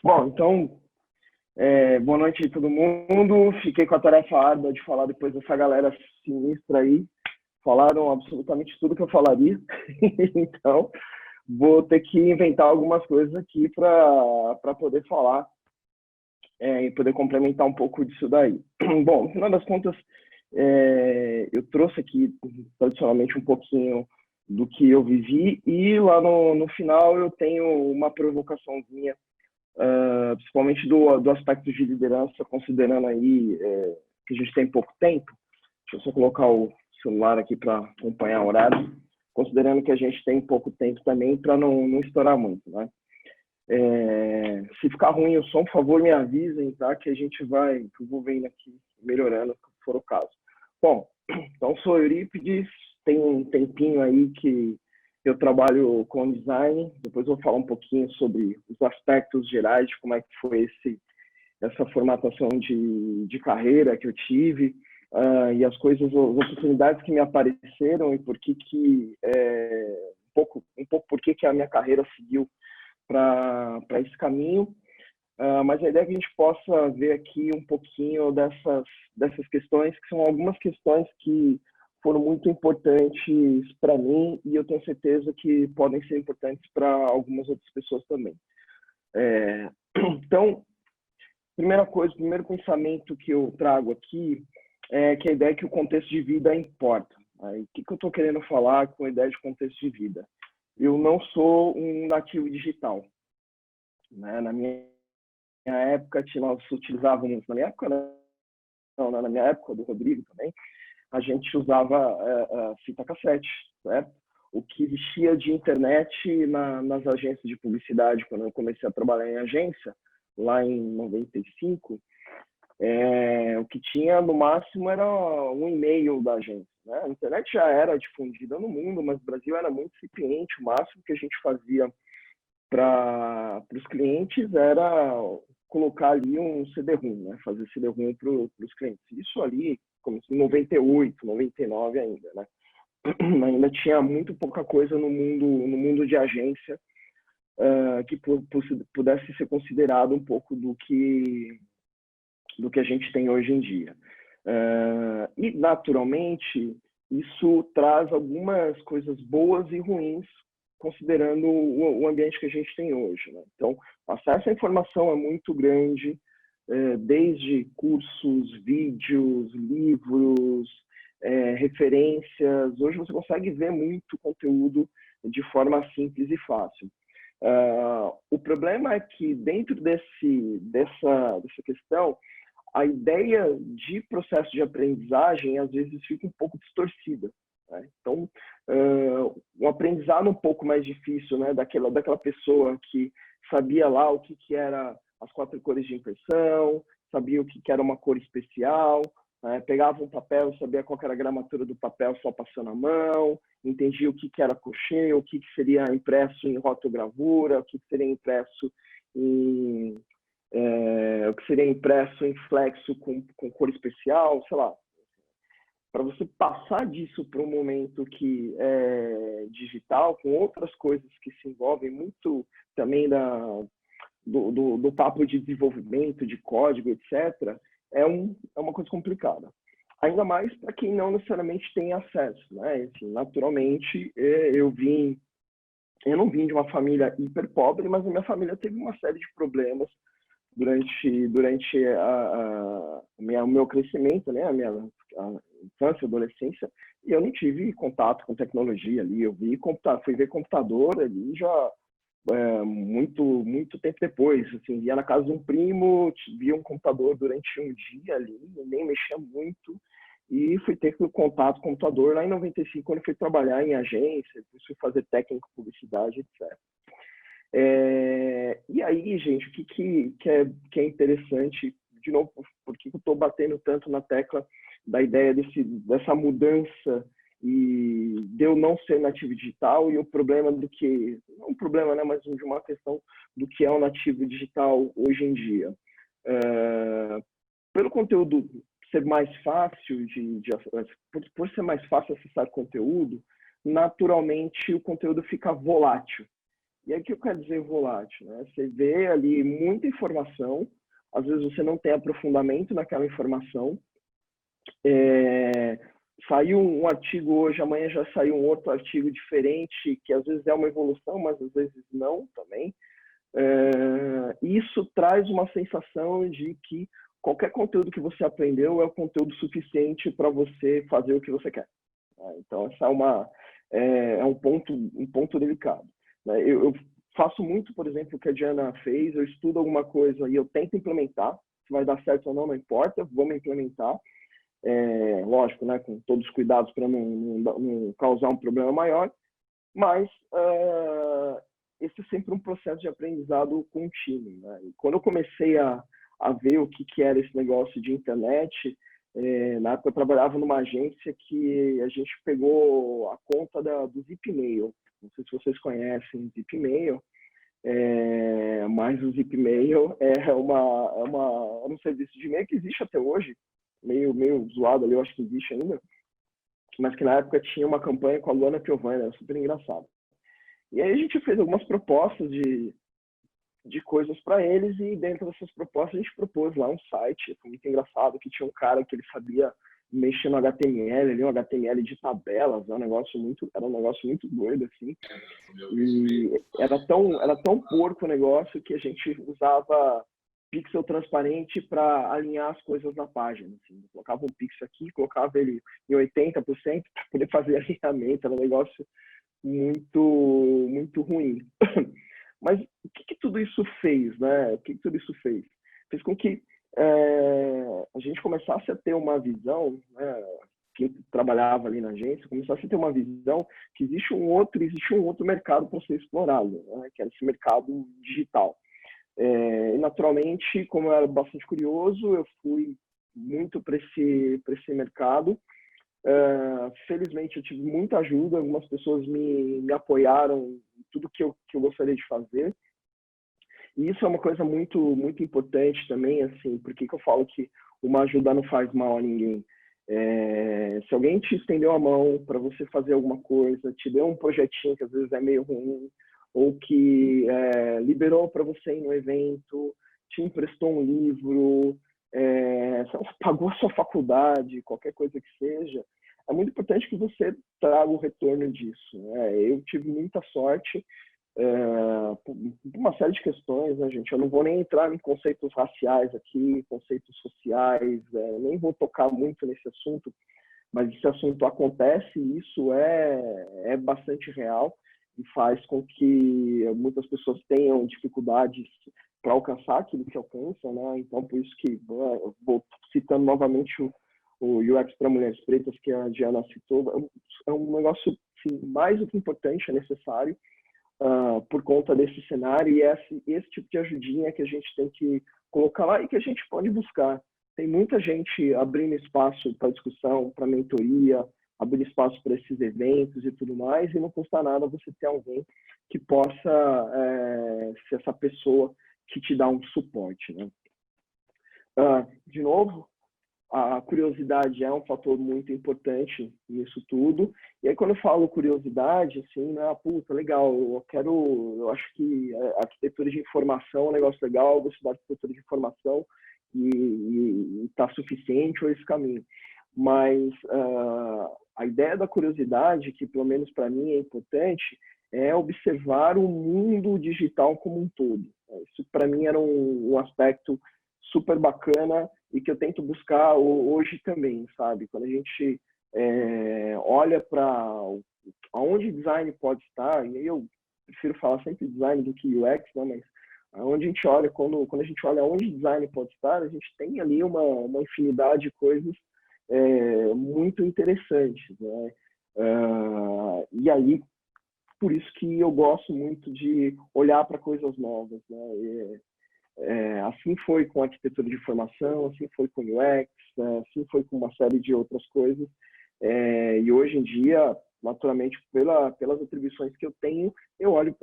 Bom, então, boa noite a todo mundo. Fiquei com a tarefa árdua de falar depois dessa galera sinistra aí. Falaram absolutamente tudo que eu falaria. Então, vou ter que inventar algumas coisas aqui para poder falar e poder complementar um pouco disso daí. Bom, no final das contas, eu trouxe aqui, tradicionalmente, um pouquinho do que eu vivi e lá no final eu tenho uma provocaçãozinha principalmente do aspecto de liderança, considerando aí que a gente tem pouco tempo. Deixa eu só colocar o celular aqui para acompanhar o horário, considerando que a gente tem pouco tempo também para não estourar muito, né? Se ficar ruim o som, por favor, me avisem, tá? Que a gente que eu vou vendo aqui, melhorando, se for o caso. Bom, então sou Eurípides, tem um tempinho aí que eu trabalho com design, depois eu vou falar um pouquinho sobre os aspectos gerais de como é que foi essa formatação de carreira que eu tive, e as coisas, as oportunidades que me apareceram e por que um pouco por que a minha carreira seguiu para esse caminho. Mas a ideia é que a gente possa ver aqui um pouquinho dessas questões, que são algumas questões que foram muito importantes para mim e eu tenho certeza que podem ser importantes para algumas outras pessoas também. Então, primeira coisa, o primeiro pensamento que eu trago aqui é que a ideia é que o contexto de vida importa. O que eu estou querendo falar com a ideia de contexto de vida? Eu não sou um nativo digital, né? Na minha época, nós utilizávamos, na minha época, não, na minha época do Rodrigo também, a gente usava fita cassete, certo? O que existia de internet nas agências de publicidade, quando eu comecei a trabalhar em agência, lá em 95, o que tinha no máximo era um e-mail da agência, né? A internet já era difundida no mundo, mas o Brasil era muito incipiente. O máximo que a gente fazia para os clientes era colocar ali um CD-ROM, né? Fazer CD-ROM para os clientes. Isso ali, como em 98, 99 ainda, né? Ainda tinha muito pouca coisa no mundo de agência que pudesse ser considerado um pouco do que a gente tem hoje em dia. E, naturalmente, isso traz algumas coisas boas e ruins, considerando o ambiente que a gente tem hoje, né? Então, o acesso à informação é muito grande, desde cursos, vídeos, livros, referências. Hoje você consegue ver muito conteúdo de forma simples e fácil. O problema é que dentro dessa questão, a ideia de processo de aprendizagem às vezes fica um pouco distorcida, né? Então, um aprendizado um pouco mais difícil, né, daquela pessoa que sabia lá o que era as 4 cores de impressão, sabia o que era uma cor especial, pegava um papel, sabia qual era a gramatura do papel só passando a mão, entendia o que era crochê, o que seria impresso em rotogravura, o que seria impresso o que seria impresso em flexo com cor especial, sei lá. Para você passar disso para um momento que é digital, com outras coisas que se envolvem muito também do papo de desenvolvimento, de código, etc., é uma coisa complicada. Ainda mais para quem não necessariamente tem acesso, né? Assim, naturalmente, eu não vim de uma família hiper pobre, mas a minha família teve uma série de problemas durante o meu crescimento, né, a minha infância, adolescência, e eu não tive contato com tecnologia ali. Eu fui ver computador ali já muito tempo depois. Assim, ia na casa de um primo, via um computador durante um dia ali, nem mexia muito, e fui ter contato com o computador lá em 95, quando fui trabalhar em agência, depois fui fazer técnico, publicidade, etc. E aí, gente, o que é interessante, de novo, por que eu estou batendo tanto na tecla da ideia dessa mudança e de eu não ser nativo digital, e o problema não um problema, né, mas de uma questão do que é um nativo digital hoje em dia. Pelo conteúdo ser mais fácil, por ser mais fácil acessar conteúdo, naturalmente o conteúdo fica volátil. E aí o que eu quero dizer volátil, né? Você vê ali muita informação, às vezes você não tem aprofundamento naquela informação. Saiu um artigo hoje, amanhã já saiu um outro artigo diferente, que às vezes é uma evolução, mas às vezes não também. Isso traz uma sensação de que qualquer conteúdo que você aprendeu é o conteúdo suficiente para você fazer o que você quer. Então, essa é um ponto delicado. Eu faço muito, por exemplo, o que a Diana fez, eu estudo alguma coisa e eu tento implementar, se vai dar certo ou não, não importa, vamos implementar. Lógico, né, com todos os cuidados para não causar um problema maior, mas esse é sempre um processo de aprendizado contínuo, né? E quando eu comecei a ver o que era esse negócio de internet, na época eu trabalhava numa agência que a gente pegou a conta do Zipmail. Não sei se vocês conhecem Zipmail, mas o Zipmail é um serviço de e-mail que existe até hoje, meio zoado ali, eu acho que existe ainda, mas que na época tinha uma campanha com a Luana Piovani, era super engraçado. E aí a gente fez algumas propostas de coisas para eles, e dentro dessas propostas a gente propôs lá um site, foi muito engraçado, que tinha um cara que ele sabia mexer no HTML, ali um HTML de tabelas, era um negócio muito doido, assim. E era tão porco o negócio que a gente usava pixel transparente para alinhar as coisas na página. Assim. Colocava um pixel aqui, colocava ele em 80% para poder fazer alinhamento, era um negócio muito ruim. Mas o que tudo isso fez, né? O que tudo isso fez? Fez com que a gente começasse a ter uma visão, né? Quem trabalhava ali na agência, começasse a ter uma visão que existe um outro mercado para ser explorado, né? Que era esse mercado digital. E naturalmente, como eu era bastante curioso, eu fui muito para esse mercado. Felizmente eu tive muita ajuda, algumas pessoas me apoiaram em tudo que eu gostaria de fazer, e isso é uma coisa muito importante também, assim, porque eu falo que uma ajuda não faz mal a ninguém. Se alguém te estendeu a mão para você fazer alguma coisa, te deu um projetinho que às vezes é meio ruim, ou que liberou para você ir no evento, te emprestou um livro, pagou a sua faculdade, qualquer coisa que seja, é muito importante que você traga o retorno disso, né? Eu tive muita sorte por uma série de questões, né, gente? Eu não vou nem entrar em conceitos raciais aqui, conceitos sociais, nem vou tocar muito nesse assunto, mas esse assunto acontece e isso é bastante real e faz com que muitas pessoas tenham dificuldades para alcançar aquilo que alcançam, né? Então, por isso que, vou citando novamente o UX para mulheres pretas, que a Diana citou, é um negócio assim, mais do que importante, é necessário, por conta desse cenário, e esse tipo de ajudinha que a gente tem que colocar lá e que a gente pode buscar. Tem muita gente abrindo espaço para discussão, para mentoria, abrindo espaço para esses eventos e tudo mais, e não custa nada você ter alguém que possa ser essa pessoa que te dá um suporte, né? De novo, a curiosidade é um fator muito importante nisso tudo. E aí, quando eu falo curiosidade, assim, né, puta, legal, eu acho que a arquitetura de informação é um negócio legal, eu vou estudar arquitetura de informação e está suficiente ou esse caminho. Mas a ideia da curiosidade, que pelo menos para mim é importante, é observar o mundo digital como um todo. Isso para mim era um aspecto super bacana e que eu tento buscar hoje também, sabe? Quando a gente olha para aonde design pode estar, e aí eu prefiro falar sempre design do que UX, né? Mas aonde a gente olha, quando a gente olha aonde design pode estar, a gente tem ali uma infinidade de coisas muito interessantes, né? E aí, por isso que eu gosto muito de olhar para coisas novas, né? Assim foi com a arquitetura de informação, assim foi com o UX, assim foi com uma série de outras coisas. E hoje em dia, naturalmente, pelas atribuições que eu tenho, eu olho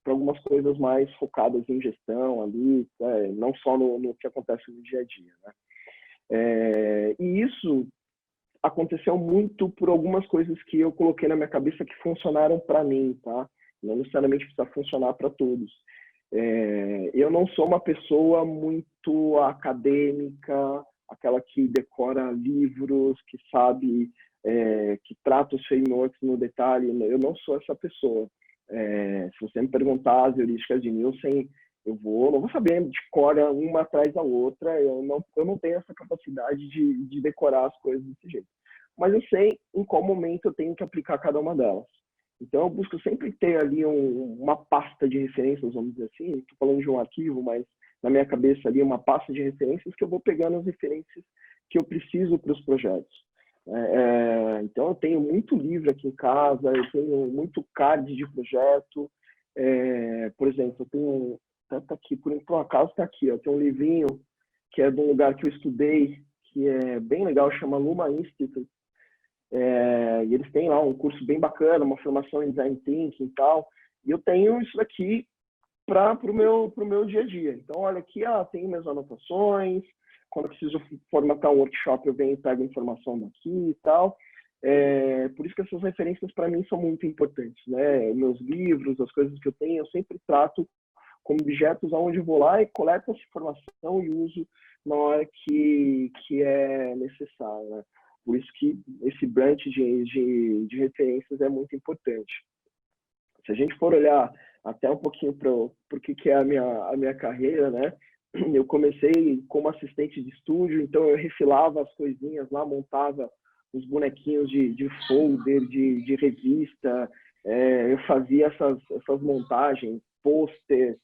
para algumas coisas mais focadas em gestão ali, não só no que acontece no dia a dia, né? E isso aconteceu muito por algumas coisas que eu coloquei na minha cabeça que funcionaram para mim, tá? não necessariamente precisa funcionar para todos. Eu não sou uma pessoa muito acadêmica, aquela que decora livros, que sabe, que trata os frameworks no detalhe. Eu não sou essa pessoa. Se você me perguntar as heurísticas de Nielsen, não vou saber de cor uma atrás da outra. Eu não tenho essa capacidade de decorar as coisas desse jeito. Mas eu sei em qual momento eu tenho que aplicar cada uma delas. Então, eu busco sempre ter ali uma pasta de referências, vamos dizer assim. Estou falando de um arquivo, mas na minha cabeça ali uma pasta de referências que eu vou pegando as referências que eu preciso para os projetos. Então, eu tenho muito livro aqui em casa, eu tenho muito card de projeto. Por exemplo, eu tenho... Tá aqui, por um acaso está aqui. Tem um livrinho que é de um lugar que eu estudei, que é bem legal, chama Luma Institute. E eles têm lá um curso bem bacana, uma formação em Design Thinking e tal. E eu tenho isso daqui para o meu dia a dia. Então, olha aqui, tem minhas anotações. Quando eu preciso formatar um workshop, eu venho e pego informação daqui e tal. Por isso que essas referências, para mim, são muito importantes, né? Meus livros, as coisas que eu tenho, eu sempre trato como objetos onde eu vou lá e coleto essa informação e uso na hora que é necessário, né? Por isso que esse branch de referências é muito importante. Se a gente for olhar até um pouquinho para o que é a minha carreira, né? Eu comecei como assistente de estúdio, então eu refilava as coisinhas lá, montava os bonequinhos de folder, de revista, eu fazia essas montagens, pôster,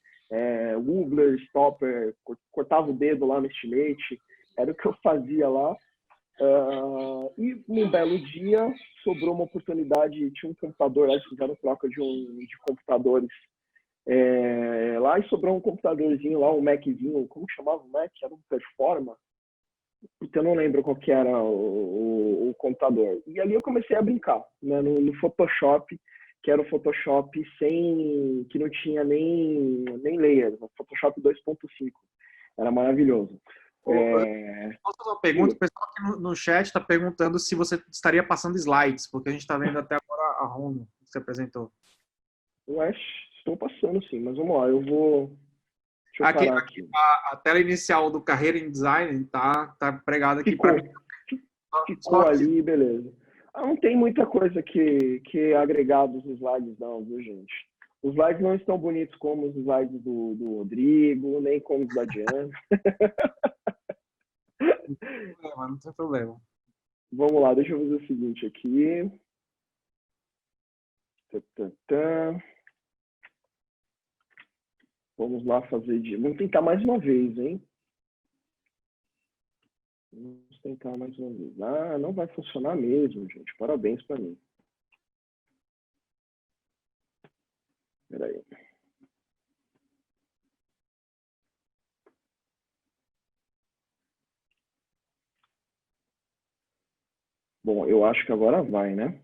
wobbler, stopper, cortava o dedo lá no estilete, era o que eu fazia lá. E num belo dia sobrou uma oportunidade, tinha um computador, eles fizeram troca de computadores lá e sobrou um computadorzinho lá, um Maczinho, como chamava o Mac? Era um Performa? Porque eu não lembro qual que era o computador. E ali eu comecei a brincar, né, no Photoshop, que era o Photoshop que não tinha nem layers, o Photoshop 2.5. Era maravilhoso. Posso fazer uma pergunta? O pessoal aqui no chat está perguntando se você estaria passando slides, porque a gente está vendo até agora a home que você apresentou. Estou passando sim, mas vamos lá, eu vou... Deixa eu parar aqui. A tela inicial do Carreira em Design tá pregada aqui para mim. Ficou ali, beleza. Não tem muita coisa que agregar dos slides não, viu, gente? Os slides não estão bonitos como os slides do Rodrigo, nem como os da Diana. Não tem problema. Vamos lá, deixa eu fazer o seguinte aqui. Vamos lá vamos tentar mais uma vez, hein? Vamos tentar mais uma vez. Não vai funcionar mesmo, gente. Parabéns para mim. Espera aí. Bom, eu acho que agora vai, né?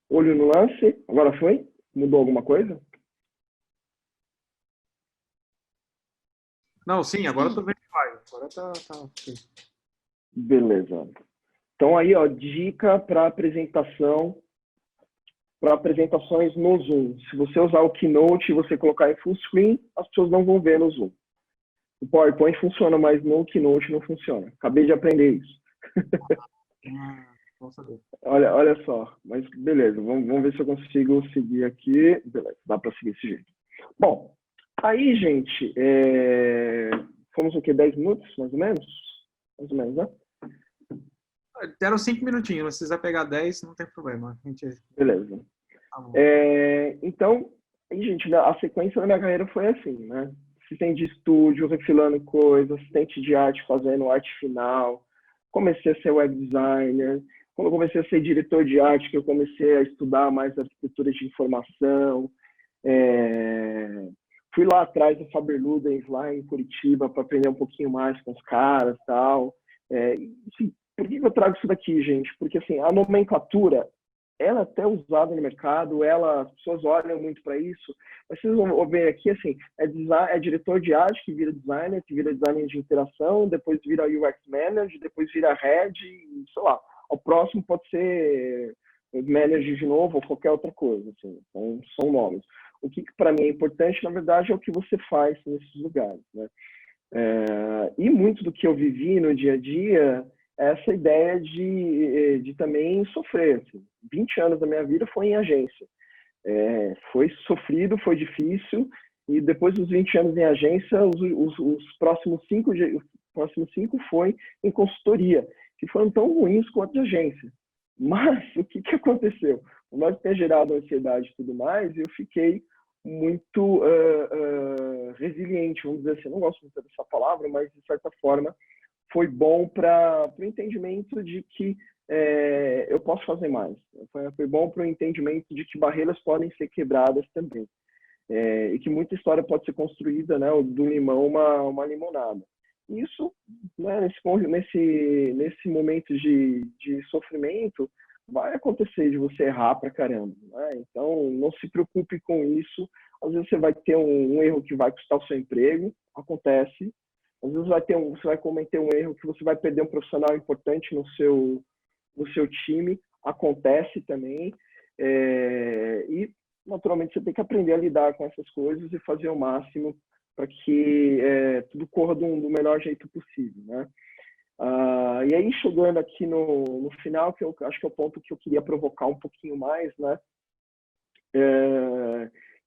Olho no lance. Agora foi? Mudou alguma coisa? Não, sim, agora eu tô vendo que vai. Agora tá ok. Beleza. Então aí, dica para apresentação, para apresentações no Zoom. Se você usar o Keynote e você colocar em full screen, as pessoas não vão ver no Zoom. O PowerPoint funciona, mas no Keynote não funciona. Acabei de aprender isso. Olha só, mas beleza, vamos ver se eu consigo seguir aqui. Beleza, dá para seguir desse jeito. Bom, aí, gente, fomos o quê? 10 minutos, mais ou menos? Mais ou menos, né? Deram 5 minutinhos, se quiser pegar 10, não tem problema. Beleza. Então, aí, gente, a sequência da minha carreira foi assim, né? Assistente de estúdio, refilando coisas, assistente de arte fazendo arte final. Comecei a ser web designer. Quando eu comecei a ser diretor de arte, que eu comecei a estudar mais arquitetura de informação. Fui lá atrás do Faber Ludens, lá em Curitiba, para aprender um pouquinho mais com os caras e tal. Assim, por que eu trago isso daqui, gente? Porque assim, a nomenclatura ela é até usada no mercado, as pessoas olham muito para isso, mas vocês vão ver aqui, assim, é diretor de arte que vira designer de interação, depois vira UX manager, depois vira head, e, sei lá, o próximo pode ser manager de novo ou qualquer outra coisa, assim, então são nomes. O que para mim é importante, na verdade, é o que você faz nesses lugares, né? E muito do que eu vivi no dia a dia, essa ideia de também sofrer. Assim. 20 anos da minha vida foi em agência. Foi sofrido, foi difícil, e depois dos 20 anos em agência, os próximos 5 foi em consultoria, que foram tão ruins quanto de agência. Mas o que aconteceu? Por mais que tenha gerado ansiedade e tudo mais, eu fiquei muito resiliente, vamos dizer assim. Eu não gosto muito dessa palavra, mas de certa forma foi bom para o entendimento de que eu posso fazer mais. Foi bom para o entendimento de que barreiras podem ser quebradas também. E que muita história pode ser construída, né, do limão uma limonada. Isso, né, nesse momento de sofrimento, vai acontecer de você errar pra caramba, né? Então, não se preocupe com isso. Às vezes você vai ter um erro que vai custar o seu emprego, acontece. Às vezes você vai cometer um erro que você vai perder um profissional importante no seu time, acontece também. E, naturalmente, você tem que aprender a lidar com essas coisas e fazer o máximo para que tudo corra do melhor jeito possível, né? E aí, chegando aqui no final, que eu acho que é o ponto que eu queria provocar um pouquinho mais, né?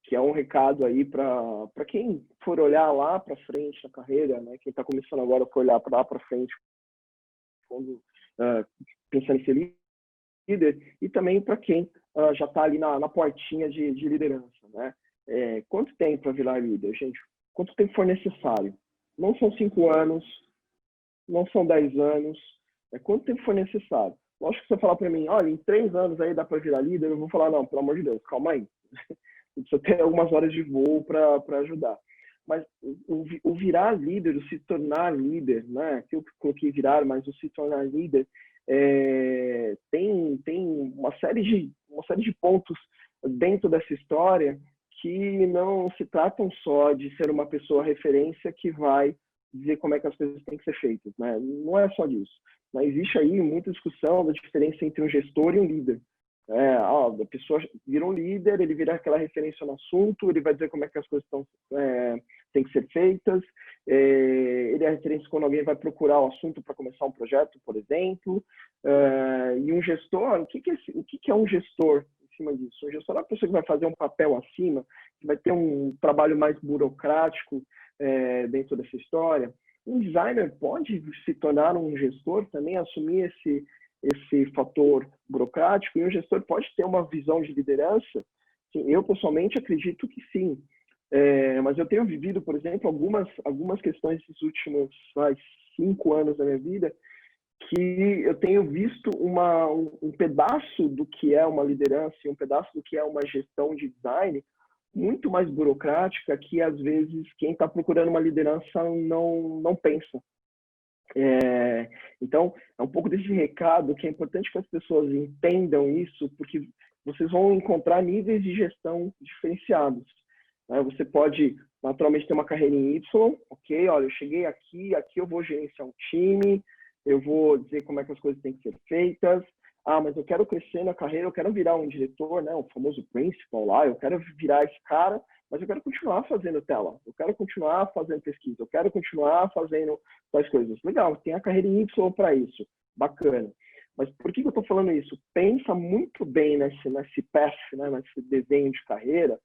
Que é um recado aí para quem for olhar lá para frente na carreira, né? Quem está começando agora for olhar lá para frente, quando pensando em ser líder, e também para quem já está ali na portinha de liderança, né? Quanto tempo para virar líder, gente? Quanto tempo for necessário? Não são 5 anos, não são 10 anos, quanto tempo for necessário. Lógico que você falar para mim, olha, em 3 anos aí dá para virar líder, eu vou falar, não, pelo amor de Deus, calma aí. Precisa ter algumas horas de voo para ajudar. Mas o virar líder, o se tornar líder, né? Que eu coloquei virar, mas o se tornar líder, tem uma série de pontos dentro dessa história que não se tratam só de ser uma pessoa referência que vai dizer como é que as coisas têm que ser feitas, né? Não é só disso. Mas existe aí muita discussão da diferença entre um gestor e um líder. A pessoa vira um líder, ele vira aquela referência no assunto, ele vai dizer como é que as coisas têm que ser feitas, ele é referência quando alguém vai procurar o assunto para começar um projeto, por exemplo, e um gestor, o que é um gestor em cima disso? Um gestor é uma pessoa que vai fazer um papel acima, que vai ter um trabalho mais burocrático dentro dessa história. Um designer pode se tornar um gestor, também assumir esse fator burocrático, e o gestor pode ter uma visão de liderança? Eu, pessoalmente, acredito que sim. Mas eu tenho vivido, por exemplo, algumas questões nesses últimos 5 anos da minha vida, que eu tenho visto um pedaço do que é uma liderança e um pedaço do que é uma gestão de design muito mais burocrática, que às vezes quem está procurando uma liderança não pensa. Então, é um pouco desse recado que é importante que as pessoas entendam isso, porque vocês vão encontrar níveis de gestão diferenciados. Né? Você pode, naturalmente, ter uma carreira em Y, ok, olha, eu cheguei aqui eu vou gerenciar um time, eu vou dizer como é que as coisas têm que ser feitas, mas eu quero crescer na carreira, eu quero virar um diretor, né, o famoso principal lá, eu quero virar esse cara, mas eu quero continuar fazendo tela, eu quero continuar fazendo pesquisa, eu quero continuar fazendo tais coisas. Legal, tem a carreira em Y para isso, bacana. Mas por que eu estou falando isso? Pensa muito bem nesse path, né, nesse desenho de carreira,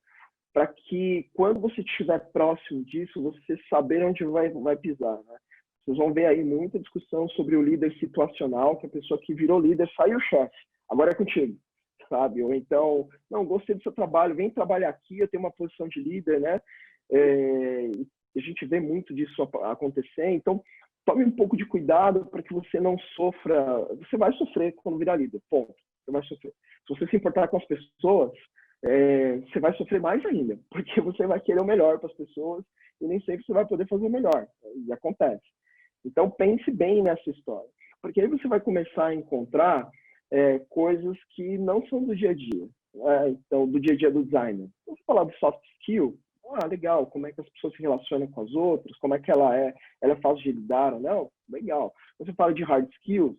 para que quando você estiver próximo disso, você saber onde vai pisar, né? Vocês vão ver aí muita discussão sobre o líder situacional, que a pessoa que virou líder saiu chefe, agora é contigo, sabe? Ou então, não, gostei do seu trabalho, vem trabalhar aqui, eu tenho uma posição de líder, né? A gente vê muito disso acontecer, então tome um pouco de cuidado para que você não sofra. Você vai sofrer quando virar líder, ponto. Você vai sofrer. Se você se importar com as pessoas, você vai sofrer mais ainda, porque você vai querer o melhor para as pessoas e nem sempre você vai poder fazer o melhor, e acontece. Então, pense bem nessa história, porque aí você vai começar a encontrar coisas que não são do dia a dia, né? Então, do dia a dia do designer. Vamos falar do soft skill. Legal, como é que as pessoas se relacionam com as outras, como é que ela é fácil de lidar ou não? Legal. Você fala de hard skills,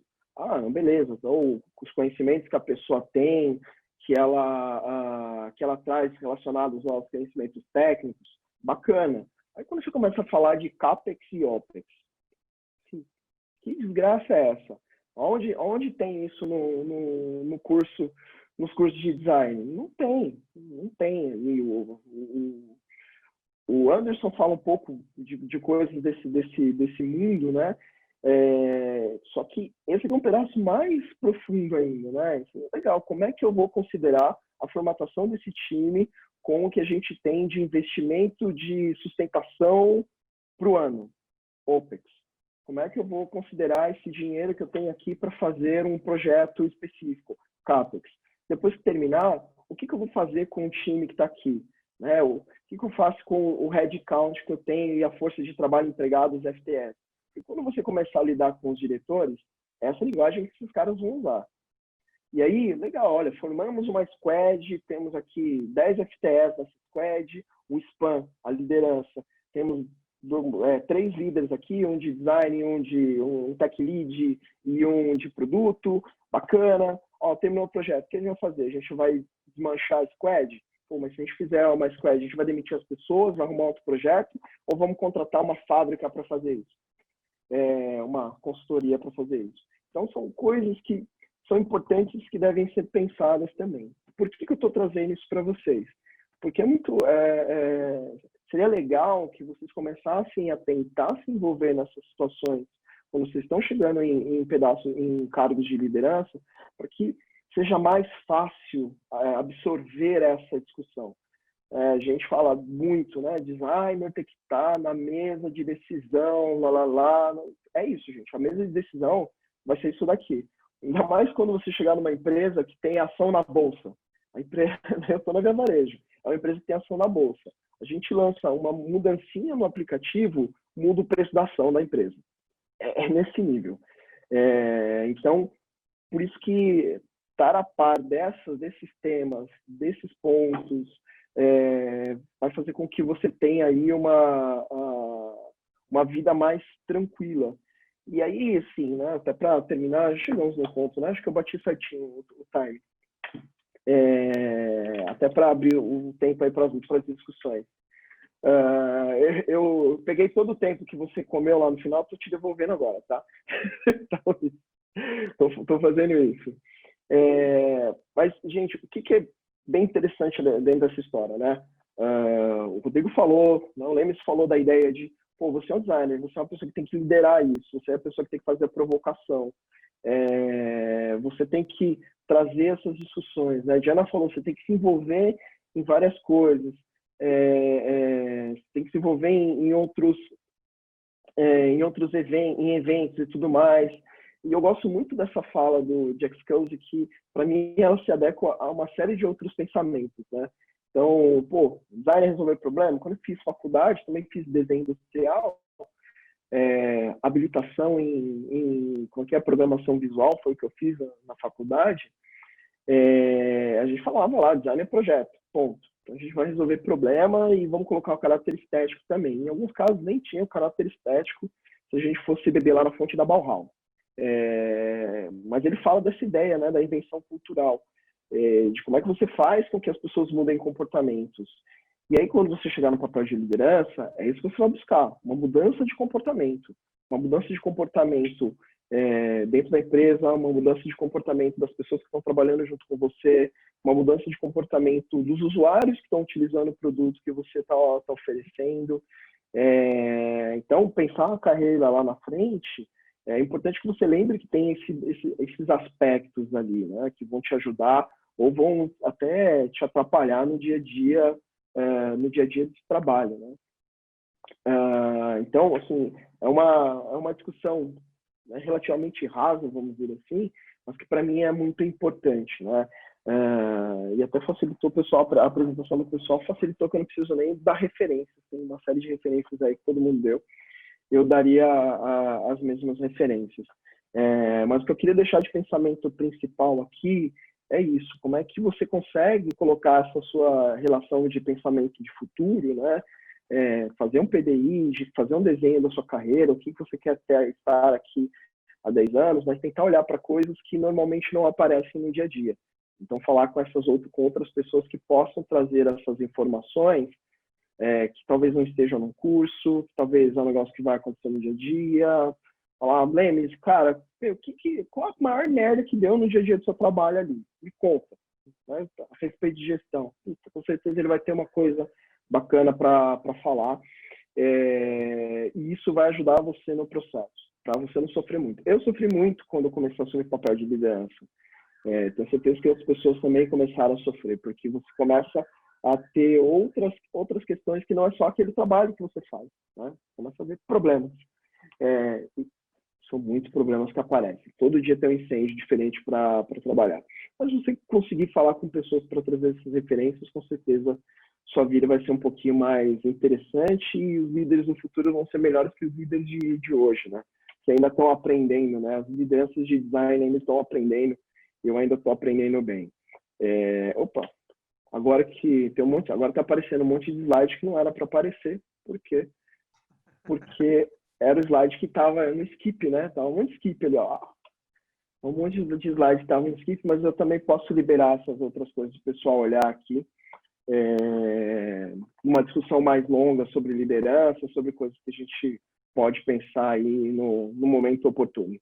beleza, ou os conhecimentos que a pessoa tem, que ela traz relacionados aos conhecimentos técnicos, bacana. Aí quando você começa a falar de CAPEX e OPEX, que desgraça é essa? Onde tem isso no curso, nos cursos de design? Não tem. E o Anderson fala um pouco de coisas desse mundo, né? Só que esse é um pedaço mais profundo ainda, né? Legal, como é que eu vou considerar a formatação desse time com o que a gente tem de investimento de sustentação para o ano, OPEX? Como é que eu vou considerar esse dinheiro que eu tenho aqui para fazer um projeto específico, CAPEX? Depois que terminar, o que eu vou fazer com o time que está aqui? Né? O que eu faço com o headcount que eu tenho e a força de trabalho empregados FTS? E quando você começar a lidar com os diretores, essa linguagem que esses caras vão usar. E aí, legal, olha, formamos uma squad, temos aqui 10 FTS nessa squad, o SPAM, a liderança, temos 3 líderes aqui, um de design, um tech lead e um de produto, bacana. Terminou o projeto, o que a gente vai fazer? A gente vai desmanchar a squad? Mas se a gente fizer uma squad, a gente vai demitir as pessoas, vai arrumar outro projeto, ou vamos contratar uma fábrica para fazer isso? Uma consultoria para fazer isso. Então, são coisas que são importantes que devem ser pensadas também. Por que eu estou trazendo isso para vocês? Porque seria legal que vocês começassem a tentar se envolver nessas situações quando vocês estão chegando em cargos de liderança, para que seja mais fácil absorver essa discussão. A gente fala muito, né? Designer tem que estar na mesa de decisão, É isso, gente. A mesa de decisão vai ser isso daqui. Ainda mais quando você chegar numa empresa que tem ação na bolsa. A empresa, eu estou na Via Varejo, é uma empresa que tem ação na bolsa. A gente lança uma mudancinha no aplicativo, muda o preço da ação da empresa. É nesse nível. Então, por isso que estar a par desses temas, desses pontos, vai fazer com que você tenha aí uma vida mais tranquila. E aí, assim, né, até para terminar, chegamos no ponto, né? Acho que eu bati certinho o time. Até para abrir o tempo aí para as discussões. Eu peguei todo o tempo que você comeu lá no final, estou te devolvendo agora, tá? Estou fazendo isso. Mas, gente, o que é bem interessante dentro dessa história, né? O Rodrigo falou, o Lemes falou da ideia de, você é um designer, você é uma pessoa que tem que liderar isso, você é a pessoa que tem que fazer a provocação, você tem que trazer essas discussões, né? A Diana falou, você tem que se envolver em várias coisas, tem que se envolver em outros eventos e tudo mais. E eu gosto muito dessa fala do Jack Scalzi, que, para mim, ela se adequa a uma série de outros pensamentos, né? Então, design resolver problema. Quando eu fiz faculdade, também fiz desenho industrial, habilitação em como que é programação visual, foi o que eu fiz na faculdade. A gente falava lá, design é projeto, ponto. Então, a gente vai resolver problema e vamos colocar o caráter estético também. Em alguns casos, nem tinha o caráter estético se a gente fosse beber lá na fonte da Bauhaus. Mas ele fala dessa ideia, né, da invenção cultural, de como é que você faz com que as pessoas mudem comportamentos. E aí, quando você chegar no papel de liderança, é isso que você vai buscar, uma mudança de comportamento. Uma mudança de comportamento dentro da empresa, uma mudança de comportamento das pessoas que estão trabalhando junto com você, uma mudança de comportamento dos usuários que estão utilizando o produto que você está oferecendo. Então, pensar a carreira lá na frente, é importante que você lembre que tem esses aspectos ali, né, que vão te ajudar ou vão até te atrapalhar no dia a dia de trabalho, né? Então, assim, é uma discussão, né, relativamente rasa, vamos dizer assim, mas que para mim é muito importante, né? E até facilitou o pessoal, a apresentação do pessoal facilitou que eu não preciso nem dar referências, tem uma série de referências aí que todo mundo deu. Eu daria as mesmas referências. Mas o que eu queria deixar de pensamento principal aqui é isso, como é que você consegue colocar essa sua relação de pensamento de futuro, né? Fazer um PDI, fazer um desenho da sua carreira, o que você quer estar aqui há 10 anos, mas tentar olhar para coisas que normalmente não aparecem no dia a dia. Então, falar com com outras pessoas que possam trazer essas informações, que talvez não estejam num curso, que talvez é um negócio que vai acontecer no dia a dia. Falar, Lemes, cara, qual a maior merda que deu no dia a dia do seu trabalho ali? Me conta, né? A respeito de gestão. Com certeza ele vai ter uma coisa bacana para falar. E isso vai ajudar você no processo, para você não sofrer muito. Eu sofri muito quando eu comecei a assumir papel de liderança. Tenho certeza que as pessoas também começaram a sofrer, porque você começa a ter outras questões que não é só aquele trabalho que você faz, né? Começa a ver problemas. São muitos problemas que aparecem. Todo dia tem um incêndio diferente para trabalhar. Mas você conseguir falar com pessoas para trazer essas referências, com certeza sua vida vai ser um pouquinho mais interessante e os líderes no futuro vão ser melhores que os líderes de hoje, né? Que ainda estão aprendendo, né? As lideranças de design ainda estão aprendendo e eu ainda estou aprendendo bem. Agora que tem agora está aparecendo um monte de slide que não era para aparecer. Por quê? Porque era o slide que estava no skip, né? Tava um skip ali, ó. Um monte de slide estava no skip, mas eu também posso liberar essas outras coisas para o pessoal olhar aqui. Uma discussão mais longa sobre liderança, sobre coisas que a gente pode pensar aí no momento oportuno.